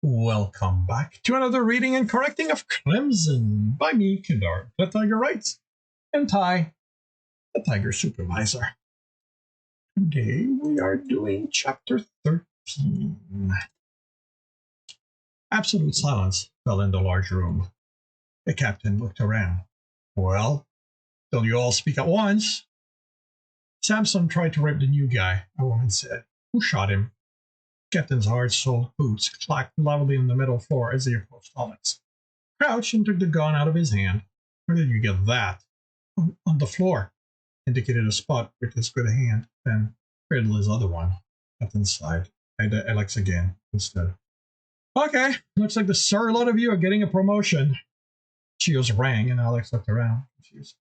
Welcome back to another reading and correcting of Crimson by me, Kedar, the Tiger Writes, and Ty, the Tiger Supervisor. Today we are doing chapter 13. Absolute silence fell in the large room. The captain looked around. Well, till you all speak at once. Samson tried to rape the new guy, a woman said. Who shot him? Captain's hard-soled boots clacked loudly on the metal floor as he approached Alex. Crouched and took the gun out of his hand. Where did you get that? On the floor. Indicated a spot with his good hand, then cradled his other one. Captain sighed. Alex again, instead. Okay, looks like the lot of you are getting a promotion. Cheers rang and Alex looked around, confused.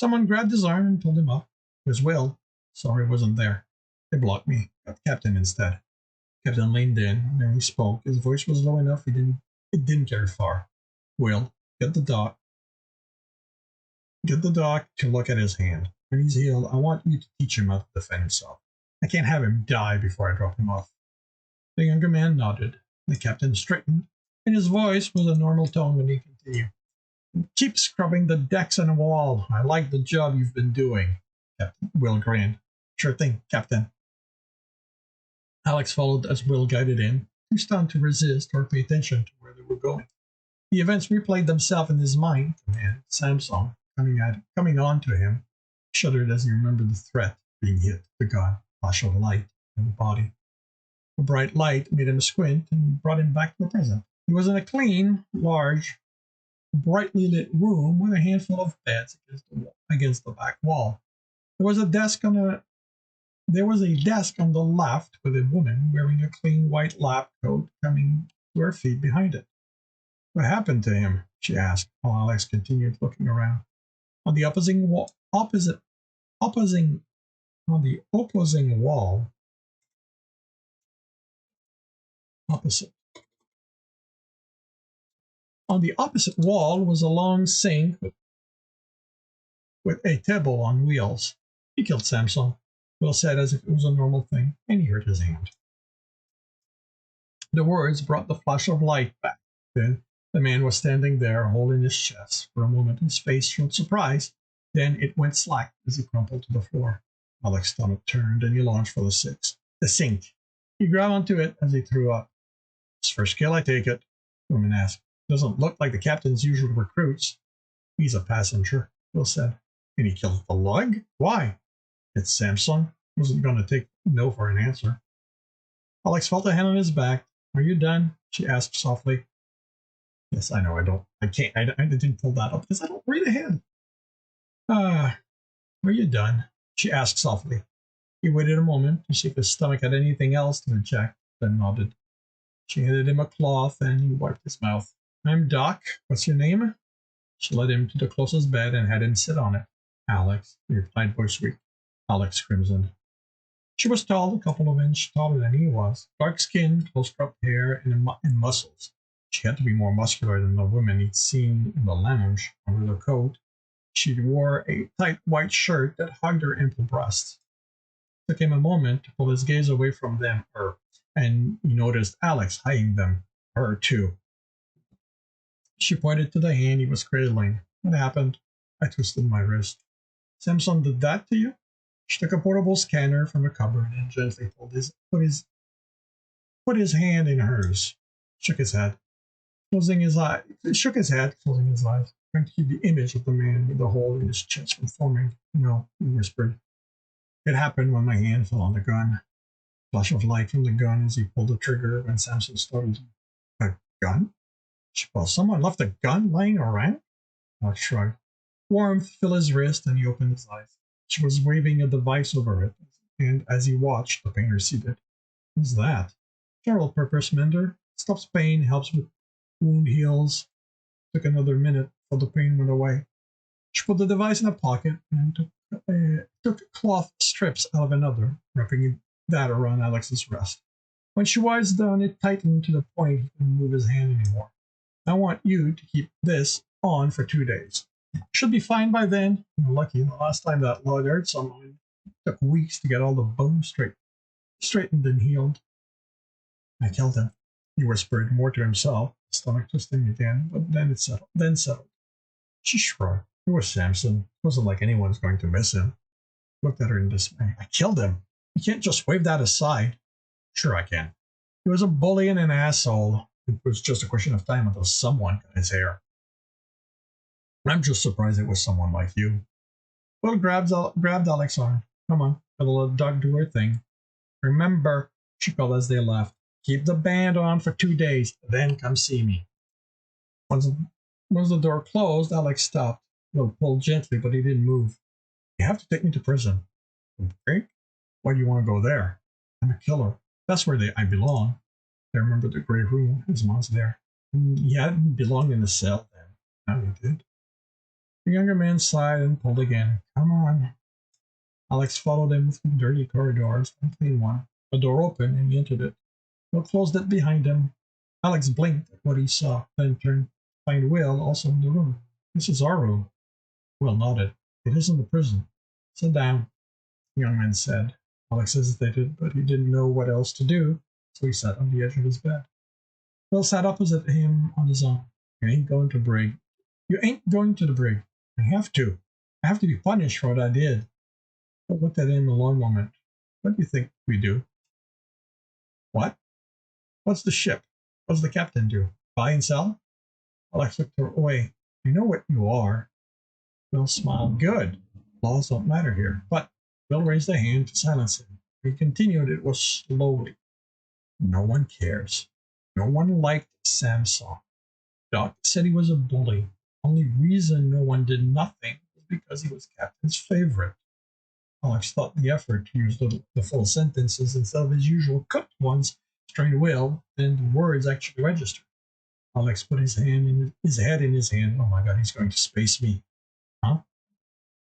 Someone grabbed his arm and pulled him up. It was Will. Sorry I wasn't there. They blocked me. Got Captain instead. Captain leaned in, and then he spoke. His voice was low enough it didn't carry far. Will, get the doc to look at his hand. When he's healed, I want you to teach him how to defend himself. I can't have him die before I drop him off. The younger man nodded. The captain straightened, and his voice was a normal tone when he continued. Keep scrubbing the decks and wall. I like the job you've been doing. Captain Will grinned. Sure thing, Captain. Alex followed as Will guided in, too stunned to resist or pay attention to where they were going. The events replayed themselves in his mind, and Samson, coming on to him, shuddered as he remembered the threat being hit, the gun, flash of light, and the body. A bright light made him squint and brought him back to the present. He was in a clean, large, brightly lit room with a handful of beds against the back wall. There was a desk on the left with a woman wearing a clean white lab coat coming to her feet behind it. What happened to him? She asked, while Alex continued looking around. On the opposing wall, on the opposite wall was a long sink with a table on wheels. He killed Samson. Will said as if it was a normal thing, and he hurt his hand. The words brought the flash of light back. Then the man was standing there, holding his chest. For a moment his face showed surprise, then it went slack as he crumpled to the floor. Alex's stomach turned, and he launched for the sink. He grabbed onto it as he threw up. His first kill, I take it? The woman asked. Doesn't look like the captain's usual recruits. He's a passenger, Will said. And he killed the lug? Why? It's Samson. Wasn't going to take no for an answer. Alex felt a hand on his back. Are you done? She asked softly. Yes, I know. I didn't pull that up because I don't read ahead. Are you done? She asked softly. He waited a moment to see if his stomach had anything else to inject, then nodded. She handed him a cloth and he wiped his mouth. I'm Doc. What's your name? She led him to the closest bed and had him sit on it. Alex, he replied voice weak. Alex crimsoned. She was tall, a couple of inches taller than he was. Dark skin, close-cropped hair, and muscles. She had to be more muscular than the woman he'd seen in the lounge. Under the coat, she wore a tight white shirt that hugged her ample breasts. It took him a moment to pull his gaze away from them, and he noticed Alex eyeing them, her too. She pointed to the hand he was cradling. What happened? I twisted my wrist. Samson did that to you? She took a portable scanner from a cupboard and gently put his hand in hers. Shook his head, closing his eyes, trying to keep the image of the man with the hole in his chest from forming. No, he whispered. It happened when my hand fell on the gun. Flash of light from the gun as he pulled the trigger when Samson started. A gun? Well, someone left a gun lying around? Alex shrugged. Warmth filled his wrist and he opened his eyes. She was waving a device over it, and as he watched, the pain receded. What's that? General purpose mender. Stops pain, helps with wound heals. Took another minute before the pain went away. She put the device in a pocket and took cloth strips out of another, wrapping that around Alex's wrist. When she was done, it tightened to the point he couldn't move his hand anymore. I want you to keep this on for 2 days. Should be fine by then. You're lucky. The last time that lug hurt someone, it took weeks to get all the bones straightened and healed. I killed him. He whispered more to himself, his stomach twisting again, but then it settled. She shrugged. It was Samson. It wasn't like anyone was going to miss him. Looked at her in dismay. I killed him. You can't just wave that aside. Sure I can. He was a bully and an asshole. It was just a question of time until someone got his hair. I'm just surprised it was someone like you. Will grabbed Alex's arm. Come on, gotta let Doug do her thing. Remember, she called as they left. Keep the band on for 2 days, then come see me. Once the door closed, Alex stopped. Will pulled gently, but he didn't move. You have to take me to prison. Okay? Why do you want to go there? I'm a killer. That's where I belong. I remember the grey room. His mom's there. He hadn't belonged in a cell then. Now he did. The younger man sighed and pulled again. Come on. Alex followed him through dirty corridors and clean one. A door opened and he entered it. Will closed it behind him. Alex blinked at what he saw, then turned to find Will also in the room. This is our room. Will nodded. It isn't the prison. Sit down, the young man said. Alex hesitated, but he didn't know what else to do, so he sat on the edge of his bed. Will sat opposite him on his own. You ain't going to brig. You ain't going to the brig. I have to. I have to be punished for what I did. Will looked at him a long moment. What do you think we do? What? What's the ship? What's the captain do? Buy and sell? Alex looked away. You know what you are. Will smiled. Good. Laws don't matter here. But Will raised a hand to silence him. He continued. It was slowly. No one cares. No one liked Samson. Doc said he was a bully. Only reason no one did nothing was because he was Captain's favorite. Alex thought the effort to use the full sentences instead of his usual cut ones strained Will, and the words actually registered. Alex put his head in his hand. Oh my God, he's going to space me. Huh?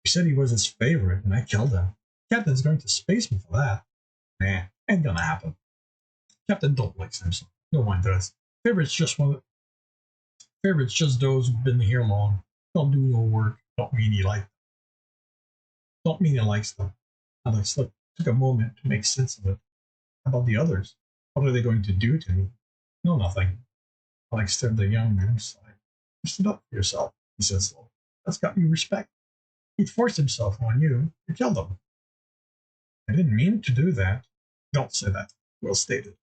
He said he was his favorite, and I killed him. Captain's going to space me for that. Nah, ain't gonna happen. Captain don't like Samson. No one does. Favorites just those who've been here long. Don't do no work. Don't mean he likes them. Alex took a moment to make sense of it. How about the others? What are they going to do to me? No, nothing. Alex stared at the young man aside. You stood up for yourself, he said slowly. That's got you respect. He'd forced himself on you. You killed him. I didn't mean to do that. Don't say that, Will stated.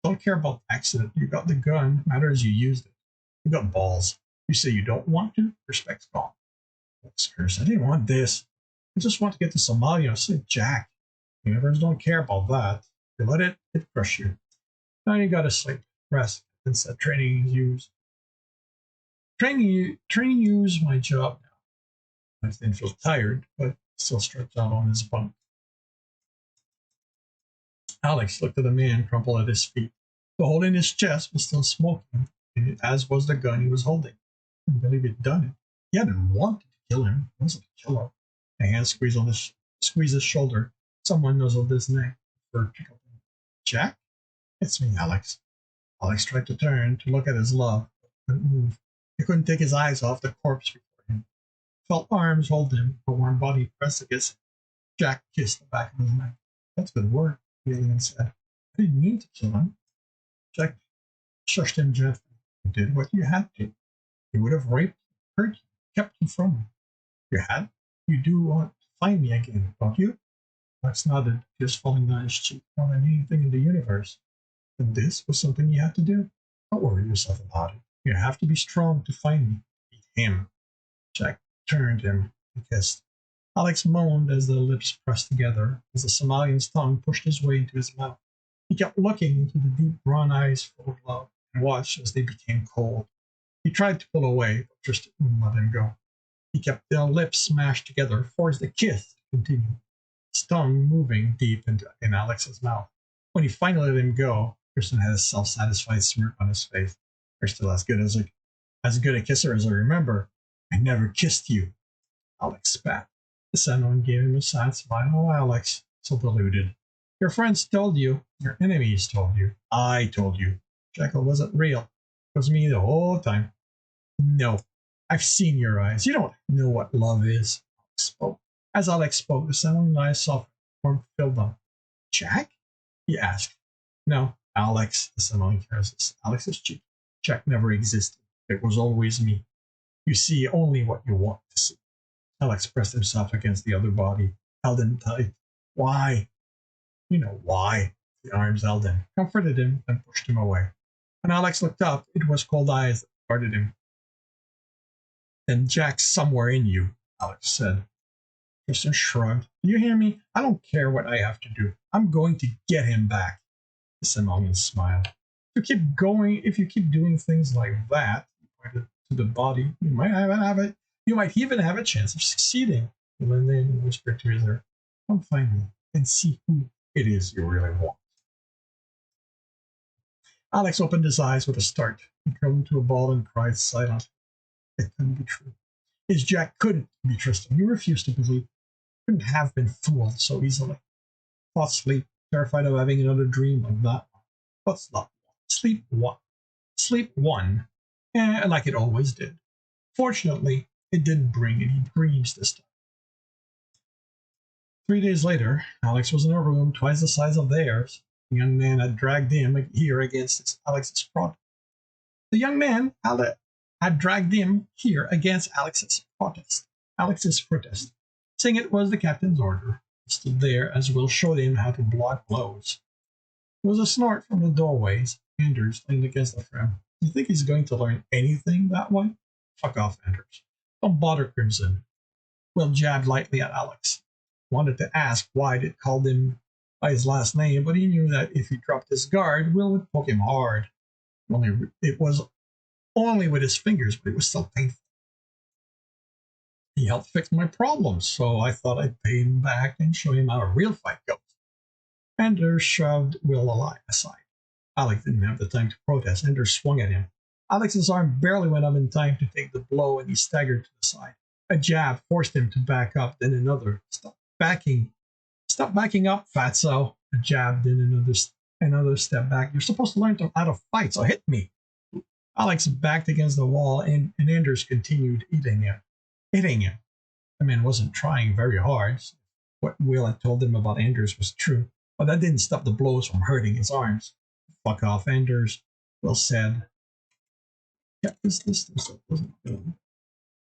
Don't care about the accident. You got the gun. Matters you used it. You got balls. You say you don't want to. Respect's gone. Curse. I didn't want this. I just want to get to Somalia. Said Jack. Universe don't care about that. You let it crush you. Now you gotta sleep. Rest. Instead, training you's my job now. I didn't feel tired, but still stretched out on his bunk. Alex looked at the man crumpled at his feet. The hole in his chest was still smoking, as was the gun he was holding. I couldn't believe he'd done it. He hadn't wanted to kill him. He wasn't a killer. A hand squeezed his shoulder. Someone nuzzled his neck. Fur tickled him. Jack? It's me, Alex. Alex tried to turn to look at his love, but couldn't move. He couldn't take his eyes off the corpse before him. Felt arms hold him, a warm body pressed against him. Jack kissed the back of his neck. That's good work, the alien said. I didn't mean to kill him. Jack shushed him gently. You did what you had to. You would have raped you, hurt you, kept you from me. You had? You do want to find me again, don't you? Alex nodded, tears falling down his cheek more than anything in the universe. And this was something you had to do. Don't worry yourself about it. You have to be strong to find me. Beat him. Jack turned him and kissed. Alex moaned as their lips pressed together, as the Somalian's tongue pushed his way into his mouth. He kept looking into the deep brown eyes full of love and watched as they became cold. He tried to pull away, but Tristan wouldn't let him go. He kept their lips smashed together, forced the kiss to continue, his tongue moving deep in Alex's mouth. When he finally let him go, Tristan had a self-satisfied smirk on his face. You're still as good a kisser as I remember. I never kissed you. Alex spat. The Samoan gave him a sad smile. Oh, Alex, so deluded. Your friends told you. Your enemies told you. I told you. Jekyll wasn't real. It was me the whole time. No, I've seen your eyes. You don't know what love is. Alex spoke. As Alex spoke, the Samoan eyes softened. Warmth filled them. Jack? He asked. No, Alex, this annoying character. Alex is cheap. Jack never existed. It was always me. You see only what you want to see. Alex pressed himself against the other body, held him tight. Why? You know why. The arms held him, comforted him, and pushed him away. When Alex looked up, it was cold eyes that guarded him. Then Jack's somewhere in you, Alex said. Tristan shrugged. Do you hear me? I don't care what I have to do. I'm going to get him back. Simon smiled. If you keep doing things like that, he pointed to the body, you might even have a chance of succeeding. And then whispered to his ear, come find me and see who it is you really want. Alex opened his eyes with a start. He curled into a ball and cried silently. It couldn't be true. His Jack couldn't be Tristan. He refused to believe. He couldn't have been fooled so easily. Thought sleep, terrified of having another dream like that. But sleep won, like it always did. Fortunately, it didn't bring any dreams this time. 3 days later, Alex was in a room twice the size of theirs. The young man had dragged him here against Alex's protest. The young man had dragged him here against Alex's protest, saying it was the captain's order. He stood there as Will showed him how to block blows. There was a snort from the doorways. Anders leaned against the frame. Do you think he's going to learn anything that way? Fuck off, Anders. Don't bother Crimson. Will jabbed lightly at Alex. Wanted to ask why it called him by his last name, but he knew that if he dropped his guard, Will would poke him hard. It was only with his fingers, but it was still painful. He helped fix my problems, so I thought I'd pay him back and show him how a real fight goes. Anders shoved Will aside. Alex didn't have the time to protest. Anders swung at him. Alex's arm barely went up in time to take the blow, and he staggered to the side. A jab forced him to back up, then another. Stop backing up, fatso. A jab, then another step back. You're supposed to learn how to fight, so hit me. Alex backed against the wall, and Anders continued hitting him. The man wasn't trying very hard. What Will had told him about Anders was true, but that didn't stop the blows from hurting his arms. Fuck off, Anders, Will said. Yeah, this wasn't good.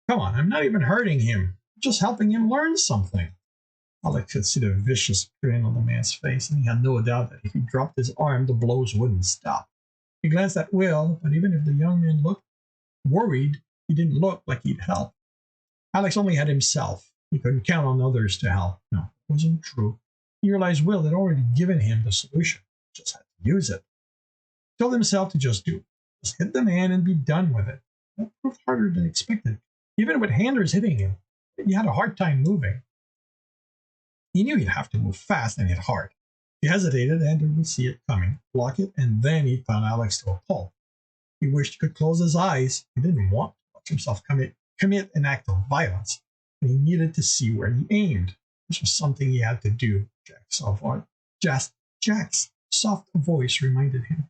Come on, I'm not even hurting him. I'm just helping him learn something. Alex could see the vicious grin on the man's face, and he had no doubt that if he dropped his arm, the blows wouldn't stop. He glanced at Will, but even if the young man looked worried, he didn't look like he'd help. Alex only had himself. He couldn't count on others to help. No, it wasn't true. He realized Will had already given him the solution. He just had to use it. He told himself to just do it. Just hit the man and be done with it. That proved harder than expected. Even with Anders hitting him, he had a hard time moving. He knew he'd have to move fast and hit hard. He hesitated, Anders would see it coming, block it, and then he'd pound Alex to a pulp. He wished he could close his eyes. He didn't want to watch himself commit an act of violence, and he needed to see where he aimed. This was something he had to do, Jack's soft voice reminded him.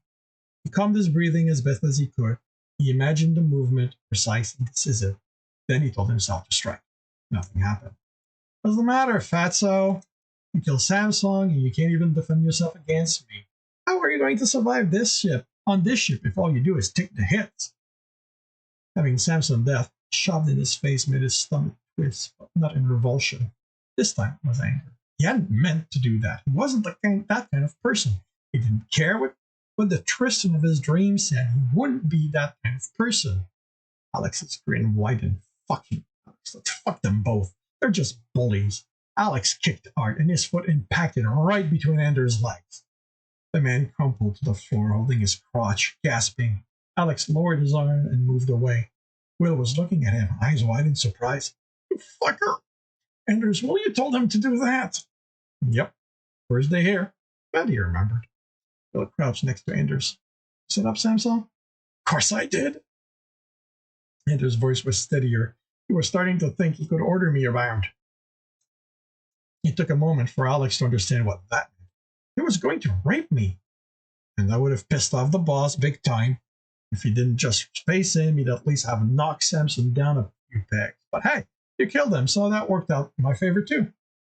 He calmed his breathing as best as he could. He imagined the movement, precise and decisive. Then he told himself to strike. Nothing happened. What's the matter, fatso? You killed Samsung and you can't even defend yourself against me. How are you going to survive on this ship if all you do is take the hits? Having Samson's death shoved in his face made his stomach twist, but not in revulsion. This time it was anger. He hadn't meant to do that. He wasn't that kind of person. He didn't care what the Tristan of his dreams said. He wouldn't be that kind of person. Alex's grin widened. Fuck him, Alex. Let's fuck them both. They're just bullies. Alex kicked hard, and his foot impacted right between Anders' legs. The man crumpled to the floor, holding his crotch, gasping. Alex lowered his arm and moved away. Will was looking at him, eyes wide in surprise. You fucker! Anders, well, you told him to do that. Yep. First day here. Glad he remembered. Will crouched next to Anders. Set up, Samson? Of course I did. Anders' voice was steadier. He was starting to think he could order me around. It took a moment for Alex to understand what that meant. He was going to rape me. And that would have pissed off the boss big time. If he didn't just face him, he'd at least have knocked Samson down a few pegs. But hey, you killed him, so that worked out in my favor too.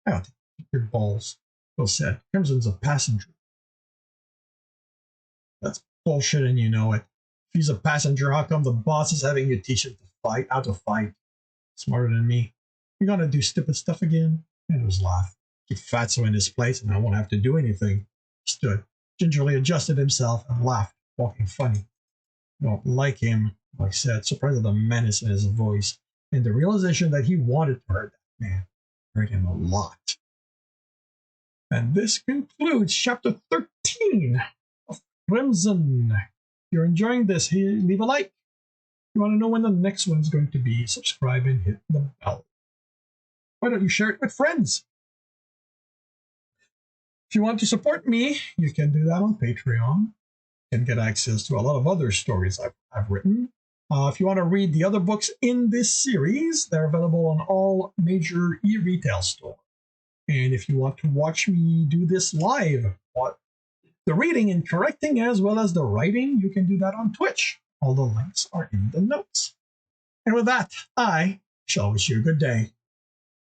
I don't take your balls, Will said. Crimson's a passenger. That's bullshit and you know it. If he's a passenger, how come the boss is having you teach him to fight, how to fight? Smarter than me. You're gonna do stupid stuff again? And it was laugh. Keep Fatso in his place and I won't have to do anything. He stood, gingerly adjusted himself and laughed, walking funny. I don't like him, I said, surprised at the menace in his voice and the realization that he wanted to hurt that man. Hurt him a lot. And this concludes chapter 13 of Crimson. If you're enjoying this, leave a like. If you want to know when the next one's going to be, subscribe and hit the bell. Why don't you share it with friends? If you want to support me, you can do that on Patreon and get access to a lot of other stories I've written. If you want to read the other books in this series, they're available on all major e-retail stores. And if you want to watch me do this live, the reading and correcting as well as the writing, you can do that on Twitch. All the links are in the notes. And with that, I shall wish you a good day.